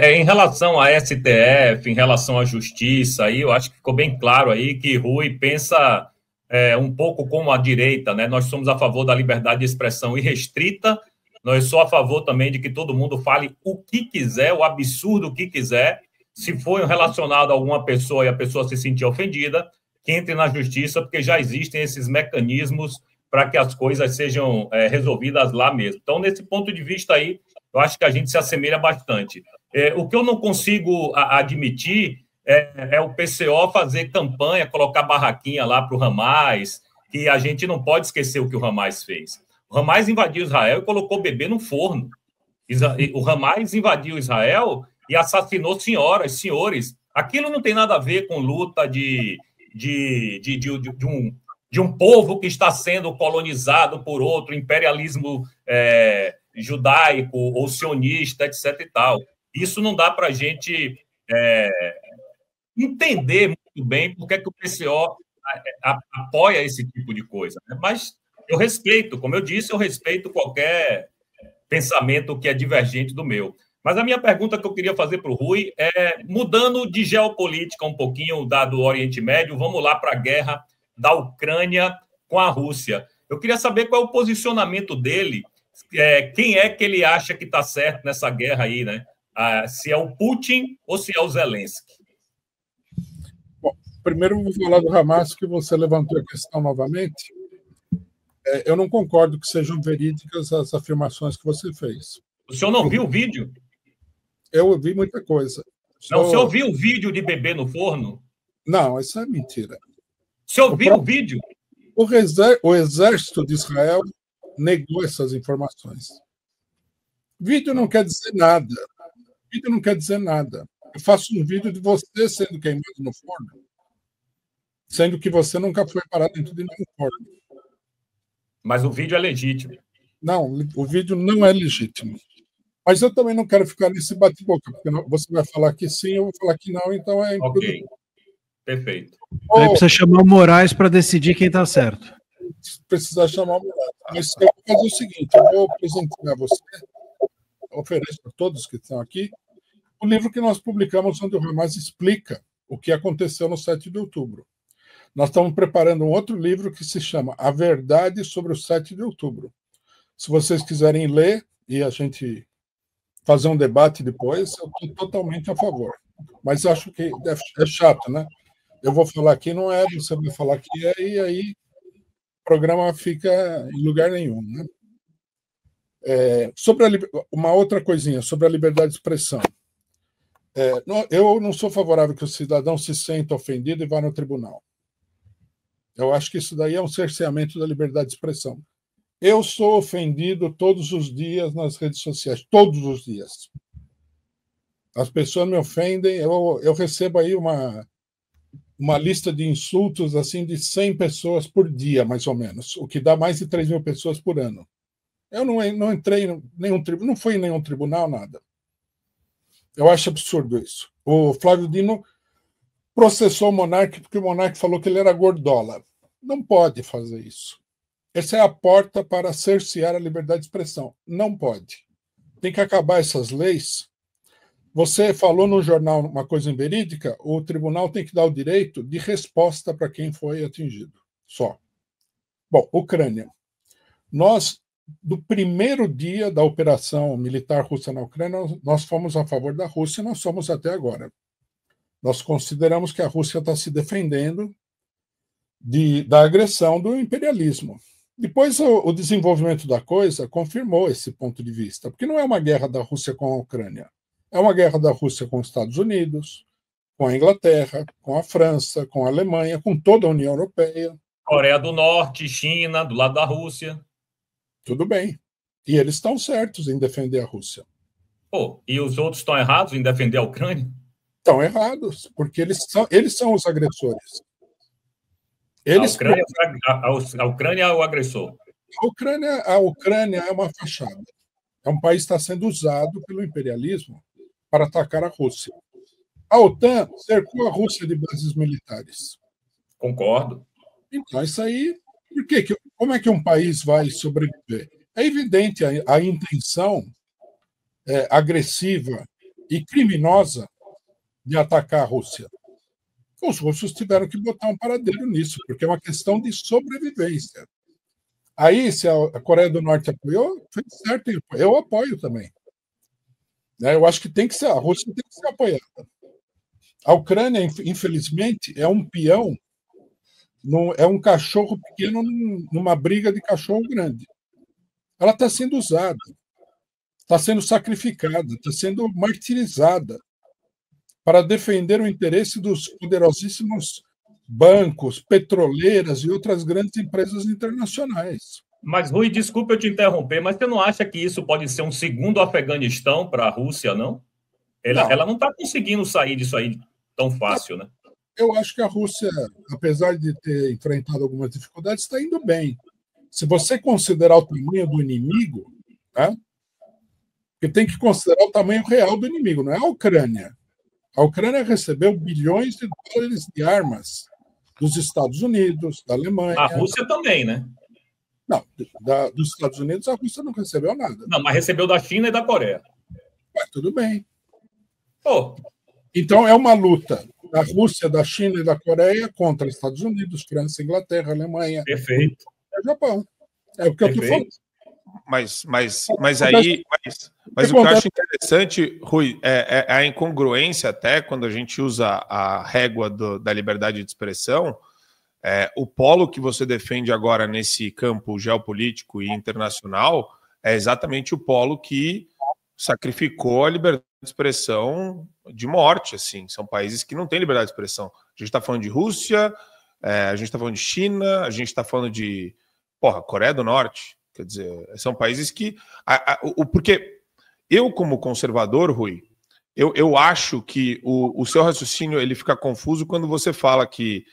Em relação à STF, em relação à justiça, aí eu acho que ficou bem claro aí que Rui pensa um pouco como a direita, né? Nós somos a favor da liberdade de expressão irrestrita, nós somos a favor também de que todo mundo fale o que quiser, o absurdo que quiser, se for relacionado a alguma pessoa e a pessoa se sentir ofendida, que entre na justiça, porque já existem esses mecanismos para que as coisas sejam resolvidas lá mesmo. Então, nesse ponto de vista aí, eu acho que a gente se assemelha bastante. O que eu não consigo admitir é o PCO fazer campanha, colocar barraquinha lá para o Hamas, que a gente não pode esquecer o que o Hamas fez. O Hamas invadiu Israel e colocou bebê no forno. O Hamas invadiu Israel e assassinou senhoras, senhores. Aquilo não tem nada a ver com luta de um povo que está sendo colonizado por outro, imperialismo judaico ou sionista, etc. e tal. Isso não dá para a gente entender muito bem porque é que o PCO apoia esse tipo de coisa. Né? Mas eu respeito, como eu disse, eu respeito qualquer pensamento que é divergente do meu. Mas a minha pergunta que eu queria fazer para o Rui é, mudando de geopolítica um pouquinho do Oriente Médio, vamos lá para a guerra da Ucrânia com a Rússia. Eu queria saber qual é o posicionamento dele, quem é que ele acha que está certo nessa guerra aí, né? Se é o Putin ou se é o Zelensky. Bom, primeiro vou falar do Hamas, que você levantou a questão novamente. Eu não concordo que sejam verídicas as afirmações que você fez. O senhor não viu o vídeo? Eu vi muita coisa. Não, o senhor viu o vídeo de bebê no forno? Não, isso é mentira. O senhor viu o vídeo? O exército de Israel negou essas informações. Vídeo não quer dizer nada. Vídeo não quer dizer nada. Eu faço um vídeo de você sendo queimado no forno, sendo que você nunca foi parado dentro de nenhum forno. Mas o vídeo é legítimo. Não, o vídeo não é legítimo. Mas eu também não quero ficar nesse bate-boca, porque você vai falar que sim, eu vou falar que não, então é... Ok, perfeito. Aí precisa chamar o Moraes para decidir quem está certo. Precisa chamar o Moraes. Mas eu vou fazer o seguinte, eu vou apresentar a você, ofereço a todos que estão aqui, o livro que nós publicamos, onde o Hamas explica o que aconteceu no 7 de outubro. Nós estamos preparando um outro livro que se chama A Verdade sobre o 7 de outubro. Se vocês quiserem ler e a gente fazer um debate depois, eu estou totalmente a favor. Mas acho que é chato, né? Eu vou falar que não é, você vai falar que é, e aí o programa fica em lugar nenhum, né? Uma outra coisinha, sobre a liberdade de expressão. Eu não sou favorável que o cidadão se sinta ofendido e vá no tribunal. Eu acho que isso daí é um cerceamento da liberdade de expressão. Eu sou ofendido todos os dias nas redes sociais, todos os dias. As pessoas me ofendem, eu recebo aí uma lista de insultos assim de 100 pessoas por dia, mais ou menos, o que dá mais de 3.000 pessoas por ano. Eu não entrei em nenhum tribunal, não fui em nenhum tribunal, nada. Eu acho absurdo isso. O Flávio Dino processou o Monark porque o Monark falou que ele era gordola. Não pode fazer isso. Essa é a porta para cercear a liberdade de expressão. Não pode. Tem que acabar essas leis. Você falou no jornal uma coisa inverídica, o tribunal tem que dar o direito de resposta para quem foi atingido. Só. Bom, Ucrânia. Nós, do primeiro dia da operação militar russa na Ucrânia, nós fomos a favor da Rússia e nós somos até agora. Nós consideramos que a Rússia está se defendendo da agressão do imperialismo. Depois, o desenvolvimento da coisa confirmou esse ponto de vista, porque não é uma guerra da Rússia com a Ucrânia, é uma guerra da Rússia com os Estados Unidos, com a Inglaterra, com a França, com a Alemanha, com toda a União Europeia. Coreia do Norte, China, do lado da Rússia. Tudo bem. E eles estão certos em defender a Rússia. Pô, e os outros estão errados em defender a Ucrânia? Estão errados, porque eles são os agressores. A Ucrânia é o agressor. A Ucrânia é uma fachada. É um país que está sendo usado pelo imperialismo para atacar a Rússia. A OTAN cercou a Rússia de bases militares. Concordo. Então, isso aí... Como é que um país vai sobreviver? É evidente a intenção agressiva e criminosa de atacar a Rússia. Os russos tiveram que botar um paradeiro nisso, porque é uma questão de sobrevivência. Aí, se a Coreia do Norte apoiou, foi certo, eu apoio também. Eu acho que tem que ser, a Rússia tem que ser apoiada. A Ucrânia, infelizmente, é um peão, é um cachorro pequeno numa briga de cachorro grande. Ela está sendo usada, está sendo sacrificada, está sendo martirizada para defender o interesse dos poderosíssimos bancos, petroleiras e outras grandes empresas internacionais. Mas, Rui, desculpa eu te interromper, mas você não acha que isso pode ser um segundo Afeganistão para a Rússia, não? Ela não está conseguindo sair disso aí tão fácil, né? Eu acho que a Rússia, apesar de ter enfrentado algumas dificuldades, está indo bem. Se você considerar o tamanho do inimigo, tá? Porque tem que considerar o tamanho real do inimigo, não é a Ucrânia. A Ucrânia recebeu bilhões de dólares de armas dos Estados Unidos, da Alemanha. A Rússia também, né? Não, dos Estados Unidos a Rússia não recebeu nada. Não, mas recebeu da China e da Coreia. Mas tudo bem. Pô. Então é uma luta da Rússia, da China e da Coreia contra Estados Unidos, França, Inglaterra, Alemanha. Perfeito. E Japão. É o que eu estou falando. Mas o que eu acho interessante, Rui, é a incongruência até quando a gente usa a régua da liberdade de expressão. O polo que você defende agora nesse campo geopolítico e internacional é exatamente o polo que sacrificou a liberdade de expressão de morte. Assim. São países que não têm liberdade de expressão. A gente está falando de Rússia, a gente está falando de China, a gente está falando de Coreia do Norte. Quer dizer, são países que... Porque eu, como conservador, Rui, eu acho que o seu raciocínio ele fica confuso quando você fala que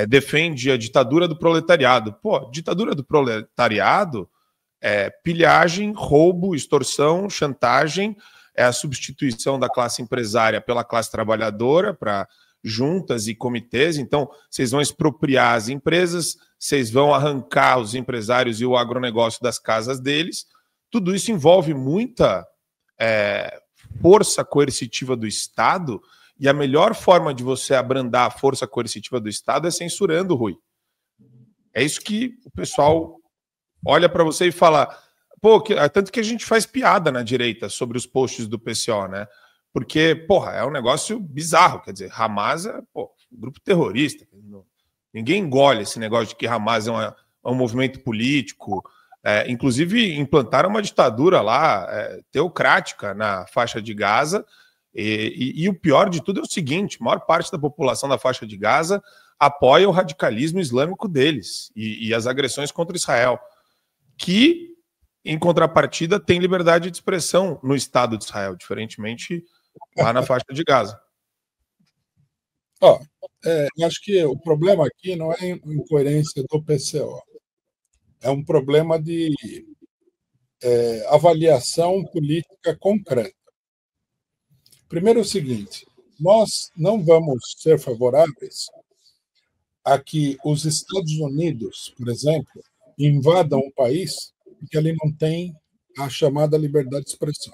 defende a ditadura do proletariado. Ditadura do proletariado é pilhagem, roubo, extorsão, chantagem, é a substituição da classe empresária pela classe trabalhadora para juntas e comitês. Então, vocês vão expropriar as empresas, vocês vão arrancar os empresários e o agronegócio das casas deles. Tudo isso envolve muita força coercitiva do Estado, e a melhor forma de você abrandar a força coercitiva do Estado é censurando, Rui. É isso que o pessoal olha para você e fala... tanto que a gente faz piada na direita sobre os posts do PCO, né? Porque, é um negócio bizarro. Quer dizer, Hamas é um grupo terrorista. Ninguém engole esse negócio de que Hamas é um movimento político. Inclusive, implantaram uma ditadura lá, teocrática, na faixa de Gaza. E o pior de tudo é o seguinte: a maior parte da população da faixa de Gaza apoia o radicalismo islâmico deles e as agressões contra Israel, que, em contrapartida, tem liberdade de expressão no Estado de Israel, diferentemente lá na faixa de Gaza. Acho que o problema aqui não é a incoerência do PCO. É um problema de avaliação política concreta. Primeiro é o seguinte: nós não vamos ser favoráveis a que os Estados Unidos, por exemplo, invadam um país porque ele não tem a chamada liberdade de expressão.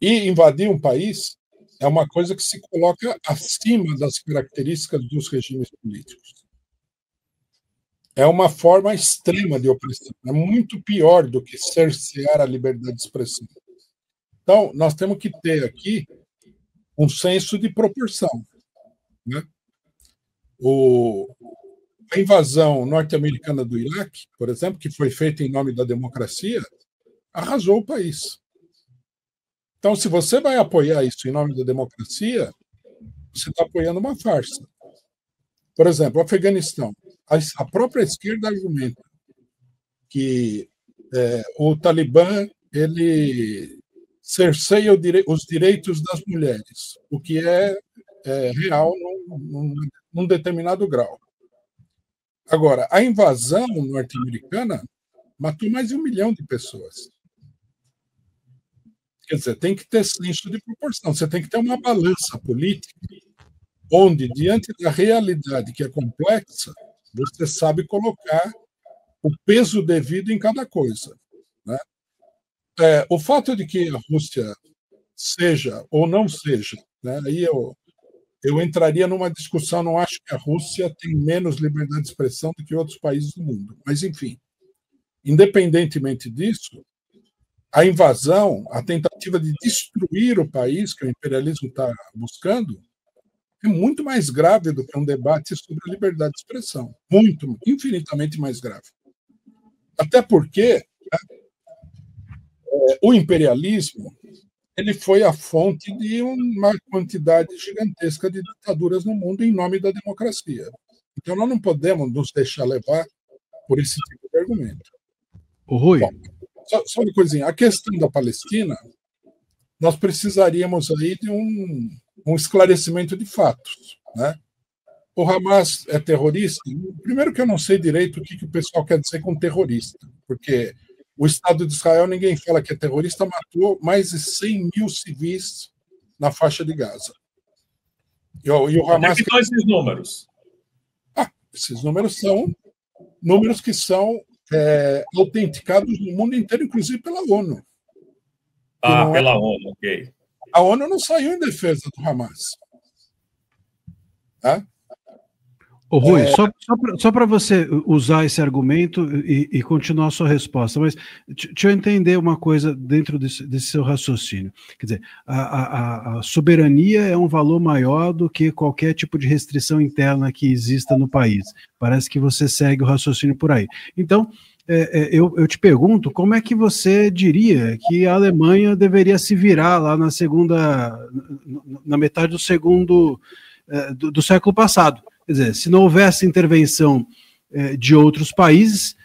E invadir um país é uma coisa que se coloca acima das características dos regimes políticos. É uma forma extrema de opressão. É muito pior do que cercear a liberdade de expressão. Então, nós temos que ter aqui um senso de proporção, né? A invasão norte-americana do Iraque, por exemplo, que foi feita em nome da democracia, arrasou o país. Então, se você vai apoiar isso em nome da democracia, você está apoiando uma farsa. Por exemplo, o Afeganistão. A própria esquerda argumenta que o Talibã ele cerceia os direitos das mulheres, o que é real num determinado grau. Agora, a invasão norte-americana matou mais de 1 milhão de pessoas. Quer dizer, tem que ter senso de proporção, você tem que ter uma balança política, onde, diante da realidade que é complexa, você sabe colocar o peso devido em cada coisa, né? O fato de que a Rússia seja ou não seja, né? Aí eu entraria numa discussão, não acho que a Rússia tem menos liberdade de expressão do que outros países do mundo. Mas, enfim, independentemente disso, a invasão, a tentativa de destruir o país que o imperialismo está buscando, é muito mais grave do que um debate sobre a liberdade de expressão. Muito, infinitamente mais grave. Até porque, né, o imperialismo ele foi a fonte de uma quantidade gigantesca de ditaduras no mundo em nome da democracia. Então, nós não podemos nos deixar levar por esse tipo de argumento. O Rui. Bom, só uma coisinha. A questão da Palestina, nós precisaríamos aí de um esclarecimento de fatos, né? O Hamas é terrorista? Primeiro que eu não sei direito o que o pessoal quer dizer com terrorista, porque o Estado de Israel, ninguém fala que é terrorista, matou mais de 100 mil civis na faixa de Gaza. E o Hamas... Onde estão esses números? Esses números são números que são autenticados no mundo inteiro, inclusive pela ONU. Pela ONU, ok. A ONU não saiu em defesa do Hamas. Tá? Ô, Rui, só para você usar esse argumento e continuar a sua resposta, mas deixa eu entender uma coisa dentro desse seu raciocínio. Quer dizer, a soberania é um valor maior do que qualquer tipo de restrição interna que exista no país. Parece que você segue o raciocínio por aí. Então, eu te pergunto, como é que você diria que a Alemanha deveria se virar lá na metade do segundo do século passado? Quer dizer, se não houvesse intervenção de outros países,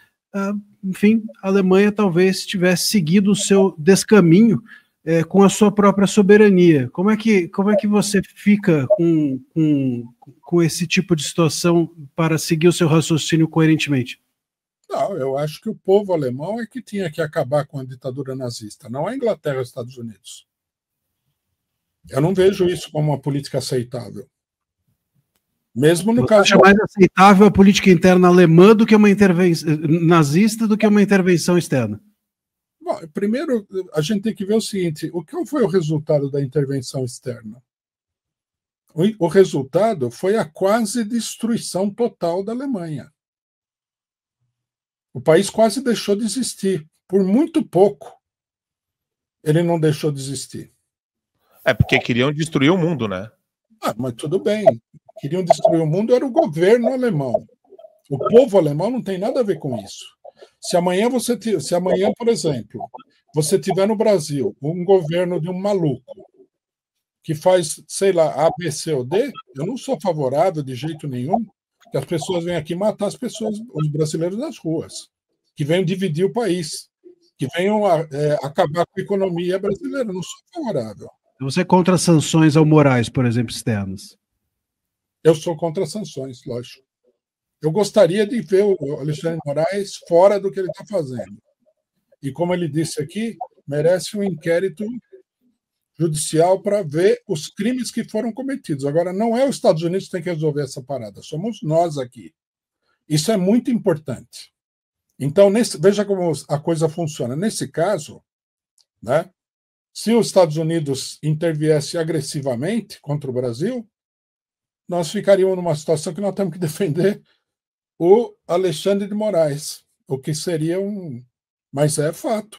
enfim, a Alemanha talvez tivesse seguido o seu descaminho com a sua própria soberania. Como é que você fica com esse tipo de situação para seguir o seu raciocínio coerentemente? Não, eu acho que o povo alemão é que tinha que acabar com a ditadura nazista, não a Inglaterra e os Estados Unidos. Eu não vejo isso como uma política aceitável. Mesmo no caso. Acha mais aceitável a política interna alemã do que uma intervenção nazista do que uma intervenção externa? Bom, primeiro, a gente tem que ver o seguinte: qual foi o resultado da intervenção externa? O resultado foi a quase destruição total da Alemanha. O país quase deixou de existir. Por muito pouco, ele não deixou de existir. Porque queriam destruir o mundo, né? Mas tudo bem. Queriam destruir o mundo, era o governo alemão. O povo alemão não tem nada a ver com isso. Se amanhã, por exemplo, você tiver no Brasil um governo de um maluco que faz, sei lá, A, B, C ou D, eu não sou favorável de jeito nenhum que as pessoas venham aqui matar os brasileiros nas ruas, que venham dividir o país, que venham acabar com a economia brasileira. Eu não sou favorável. Você é contra sanções ao Moraes, por exemplo, externas? Eu sou contra sanções, lógico. Eu gostaria de ver o Alexandre de Moraes fora do que ele está fazendo. E, como ele disse aqui, merece um inquérito judicial para ver os crimes que foram cometidos. Agora, não é os Estados Unidos que tem que resolver essa parada, somos nós aqui. Isso é muito importante. Então, veja como a coisa funciona. Nesse caso, né, se os Estados Unidos interviesse agressivamente contra o Brasil, nós ficaríamos numa situação que nós temos que defender o Alexandre de Moraes, o que seria mas é fato.